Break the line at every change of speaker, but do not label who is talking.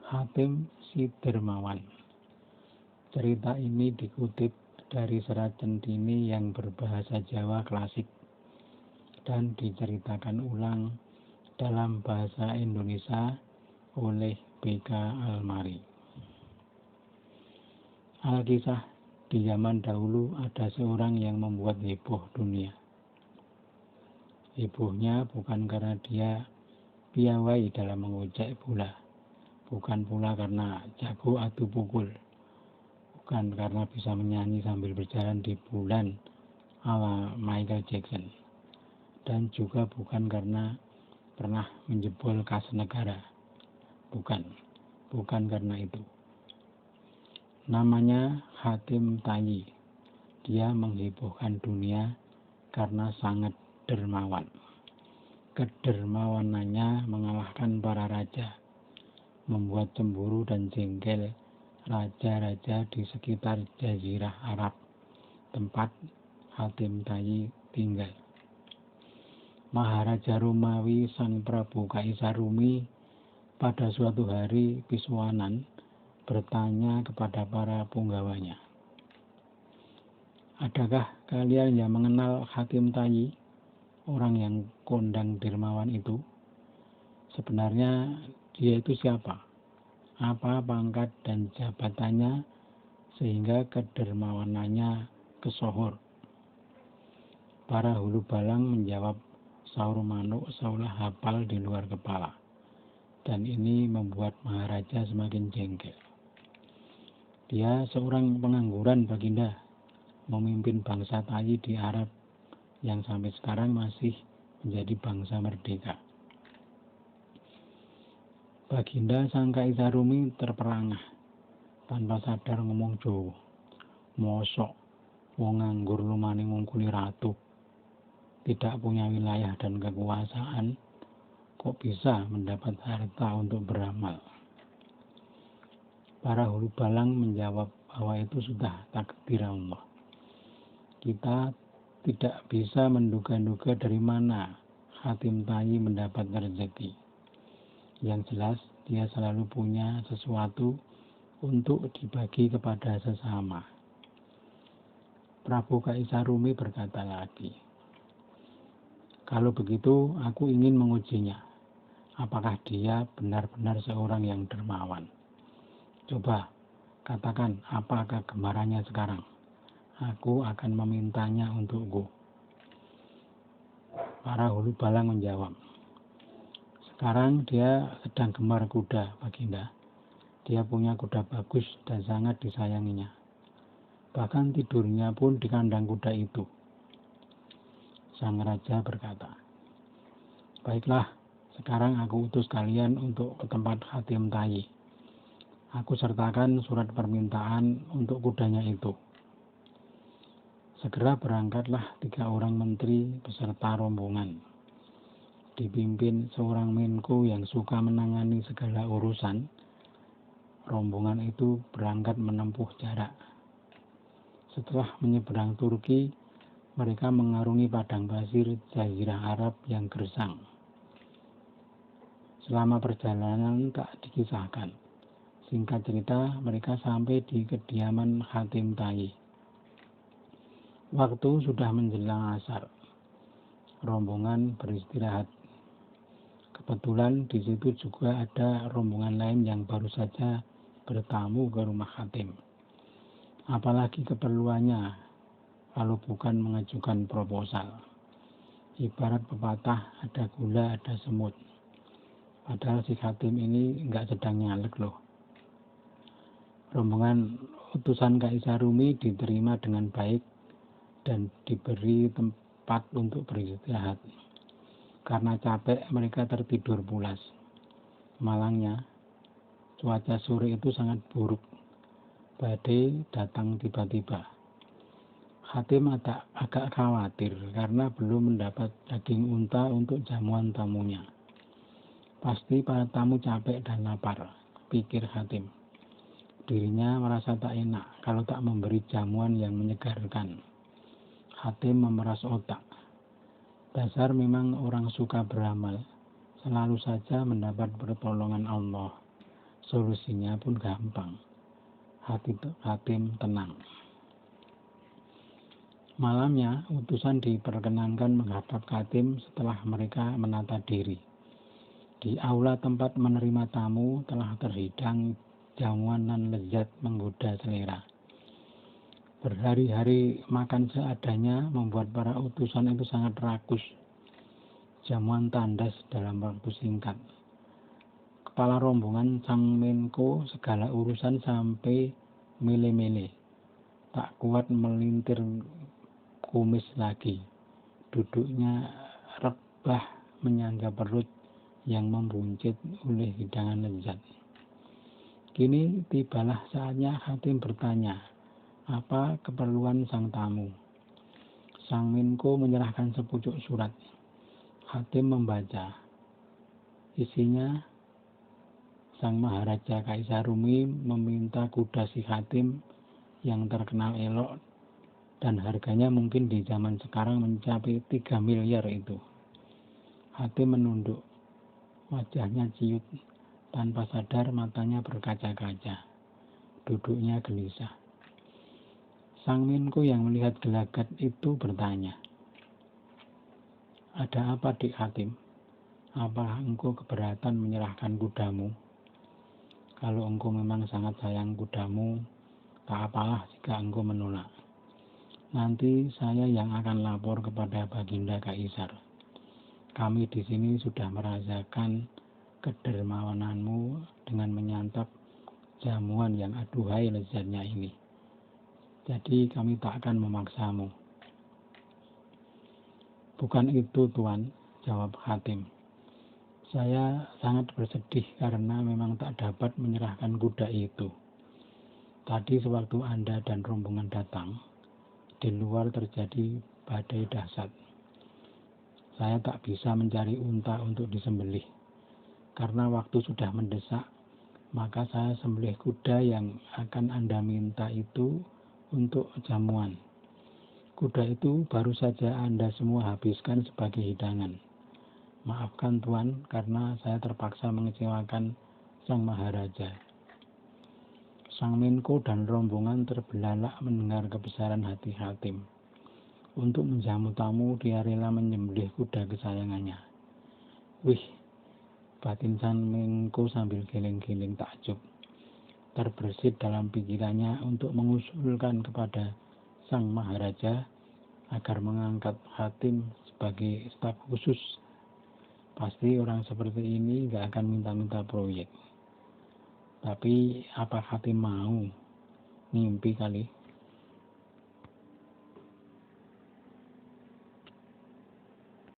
Hatim si Dermawan. Cerita ini dikutip dari serat Centhini yang berbahasa Jawa klasik dan diceritakan ulang dalam bahasa Indonesia oleh B.K. Almari. Alkisah, di zaman dahulu ada seorang yang membuat heboh dunia. Hebohnya bukan karena dia piawai dalam mengocek bola, bukan pula karena jago adu pukul, bukan karena bisa menyanyi sambil berjalan di bulan ala Michael Jackson, dan juga bukan karena pernah menjebol kas negara. Bukan karena itu. Namanya Hatim Tayi. Dia menghebohkan dunia karena sangat dermawan. Kedermawanannya mengalahkan para raja, membuat cemburu dan jengkel raja-raja di sekitar Jazirah Arab, tempat Hatim Tayi tinggal. Maharaja Romawi Sang Prabu Kaisar Rumi pada suatu hari Piswanan bertanya kepada para punggawanya, "Adakah kalian yang mengenal Hatim Tayi, orang yang kondang dermawan itu? Sebenarnya dia itu siapa? Apa pangkat dan jabatannya sehingga kedermawanannya kesohor?" Para hulu balang menjawab saur manuk seolah hafal di luar kepala, dan ini membuat Maharaja semakin jengkel. Dia seorang pengangguran, Baginda, memimpin bangsa Tayi di Arab yang sampai sekarang masih menjadi bangsa merdeka. Baginda Sang Kaisar Rumi terperangah, tanpa sadar ngomong Jawa. Mosok wong nganggur lumane ngungkuli ratu, tidak punya wilayah dan kekuasaan, kok bisa mendapat harta untuk beramal? Para hulu balang menjawab bahwa itu sudah takdir Allah. Kita tidak bisa menduga-duga dari mana Hatim Tayi mendapat rezeki. Yang jelas dia selalu punya sesuatu untuk dibagi kepada sesama. Prabu Kaisar Rumi berkata lagi, "Kalau begitu aku ingin mengujinya. Apakah dia benar-benar seorang yang dermawan? Coba katakan apa kegemarannya sekarang. Aku akan memintanya untukku." Para hulu balang menjawab, "Sekarang dia sedang gemar kuda, Baginda. Dia punya kuda bagus dan sangat disayanginya. Bahkan tidurnya pun di kandang kuda itu." Sang raja berkata, "Baiklah, sekarang aku utus kalian untuk ke tempat Hatim Tayi. Aku sertakan surat permintaan untuk kudanya itu." Segera berangkatlah 3 orang menteri beserta rombongan. Dipimpin seorang Menko yang suka menangani segala urusan, rombongan itu berangkat menempuh jarak. Setelah menyeberang Turki, mereka mengarungi padang pasir Jazirah Arab yang gersang. Selama perjalanan tak dikisahkan. Singkat cerita, mereka sampai di kediaman Hatim Tayi. Waktu sudah menjelang asar. Rombongan beristirahat. Kebetulan di situ juga ada rombongan lain yang baru saja bertamu ke rumah Hatim. Apalagi keperluannya kalau bukan mengajukan proposal. Ibarat pepatah, ada gula ada semut. Padahal si Hatim ini nggak sedang nyalek loh. Rombongan utusan Kaisar Rumi diterima dengan baik dan diberi tempat untuk beristirahat. Karena capek, mereka tertidur pulas. Malangnya, cuaca sore itu sangat buruk. Badai datang tiba-tiba. Hatim agak khawatir karena belum mendapat daging unta untuk jamuan tamunya. Pasti para tamu capek dan lapar, pikir Hatim. Dirinya merasa tak enak kalau tak memberi jamuan yang menyegarkan. Hatim memeras otak. Dasar memang orang suka beramal, selalu saja mendapat pertolongan Allah. Solusinya pun gampang. Hatim tenang. Malamnya, utusan diperkenankan menghadap Hatim setelah mereka menata diri. Di aula tempat menerima tamu telah terhidang jamuan nan lezat menggoda selera. Berhari-hari makan seadanya membuat para utusan itu sangat rakus. Jamuan tandas dalam waktu singkat. Kepala rombongan sang Menko segala urusan sampai mele-mele. Tak kuat melintir kumis lagi. Duduknya rebah menyangga perut yang membuncit oleh hidangan lezat. Kini tibalah saatnya Hatim bertanya, apa keperluan sang tamu? Sang Menko menyerahkan sepucuk surat. Hatim membaca. Isinya, Sang Maharaja Kaisar Rumi meminta kuda si Hatim yang terkenal elok dan harganya mungkin di zaman sekarang mencapai 3 miliar itu. Hatim menunduk, wajahnya ciut, tanpa sadar matanya berkaca-kaca, duduknya gelisah. Sang Menko yang melihat gelagat itu bertanya, ada apa Dik Hatim? Apa engkau keberatan menyerahkan kudamu? Kalau engkau memang sangat sayang kudamu, tak apalah jika engkau menolak. Nanti saya yang akan lapor kepada Baginda Kaisar. Kami di sini sudah merasakan kedermawananmu dengan menyantap jamuan yang aduhai lezatnya ini. Jadi kami tak akan memaksamu. Bukan itu Tuan, jawab Hatim. Saya sangat bersedih karena memang tak dapat menyerahkan kuda itu. Tadi sewaktu Anda dan rombongan datang, di luar terjadi badai dahsyat. Saya tak bisa mencari unta untuk disembelih. Karena waktu sudah mendesak, maka saya sembelih kuda yang akan Anda minta itu untuk jamuan. Kuda itu baru saja Anda semua habiskan sebagai hidangan. Maafkan Tuan, karena saya terpaksa mengecewakan Sang Maharaja. Sang Menko dan rombongan terbelalak mendengar kebesaran hati Hatim. Untuk menjamu tamu, dia rela menyembelih kuda kesayangannya. Wih, batin Sang Menko sambil geleng-geleng takjub. Terbersit dalam pikirannya untuk mengusulkan kepada Sang Maharaja agar mengangkat Hatim sebagai staf khusus. Pasti orang seperti ini gak akan minta-minta proyek. Tapi apa Hatim mau? Mimpi kali.